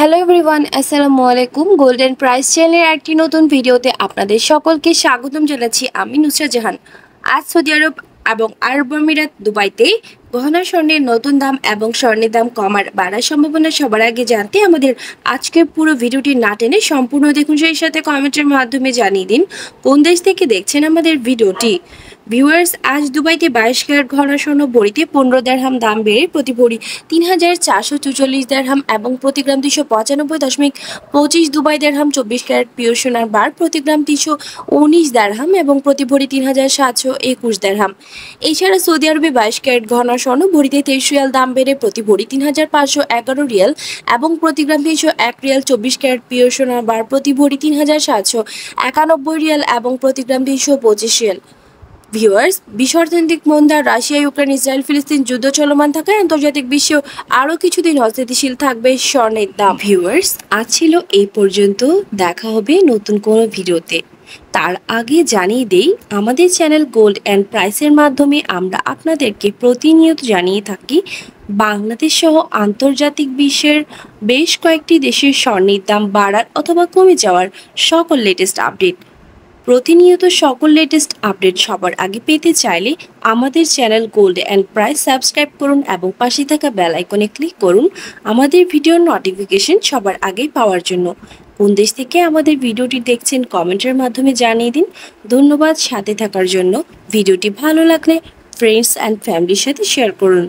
Hello everyone, আসসালামু আলাইকুম। Golden price চ্যানেলের একটি নতুন ভিডিওতে আপনাদের সকলকে স্বাগতম জানাচ্ছি। আমি নুসরাত জাহান। আজ সৌদি আরব এবং আরব আমিরাত দুবাইতে গহনা স্বর্ণের নতুন দাম এবং স্বর্ণের দাম কমার বাড়ার সম্ভাবনা সবার আগে জানতে আমাদের আজকের পুরো ভিডিওটি না টেনে সম্পূর্ণ দেখুন। সেই সাথে কমেন্টের মাধ্যমে জানিয়ে দিন কোন দেশ থেকে দেখছেন আমাদের ভিডিওটি। ভিউয়ার্স, আজ দুবাইতে 22 ক্যারেট গহনা স্বর্ণ ভরিতে 15 দিরহাম দাম বেড়ে প্রতি ভরি 3,444 দিরহাম এবং প্রতি গ্রাম 395.25 দুবাই দিরহাম। 24 ক্যারেট পিওর সোনার বার প্রতি গ্রাম 319 দিরহাম এবং প্রতি ভরি 3,721 দিরহাম। এছাড়া সৌদি আরবে 22 ক্যারেট গহনা স্বর্ণ ভরিতে 23 রিয়াল দাম বেড়ে প্রতি ভরি 3,511 রিয়াল এবং প্রতি গ্রাম 301 রিয়াল। 24 ক্যারেট পিওর সোনার বার প্রতি ভরি 3,791 রিয়াল এবং প্রতি গ্রাম 325 রিয়াল। ভিউয়ার্স, বিশ্ব অর্থনৈতিক মন্দা, রাশিয়া, ইউক্রেন, ইসরায়েল, ফিলিস্তিন যুদ্ধ চলমান থাকায় আন্তর্জাতিক বিশ্বেও আরও কিছুদিন অস্থিতিশীল থাকবে স্বর্ণের দাম। ভিউয়ার্স, আজ ছিল এই পর্যন্ত। দেখা হবে নতুন কোনো ভিডিওতে। তার আগে জানিয়ে দেই, আমাদের চ্যানেল গোল্ড অ্যান্ড প্রাইসের মাধ্যমে আমরা আপনাদেরকে প্রতিনিয়ত জানিয়ে থাকি বাংলাদেশ সহ আন্তর্জাতিক বিশ্বের বেশ কয়েকটি দেশের স্বর্ণের দাম বাড়ার অথবা কমে যাওয়ার সকল লেটেস্ট আপডেট। প্রতিনিয়ত সকল লেটেস্ট আপডেট সবার আগে পেতে চাইলে আমাদের channel gold and price subscribe করুন এবং পাশে থাকা বেল আইকনে ক্লিক করুন আমাদের ভিডিওর নোটিফিকেশন সবার আগে পাওয়ার জন্য। কোন দেশ থেকে আমাদের ভিডিওটি দেখছেন কমেন্টের মাধ্যমে জানিয়ে দিন। ধন্যবাদ সাথে থাকার জন্য। ভিডিওটি ভালো লাগলে ফ্রেন্ডস অ্যান্ড ফ্যামিলির সাথে শেয়ার করুন।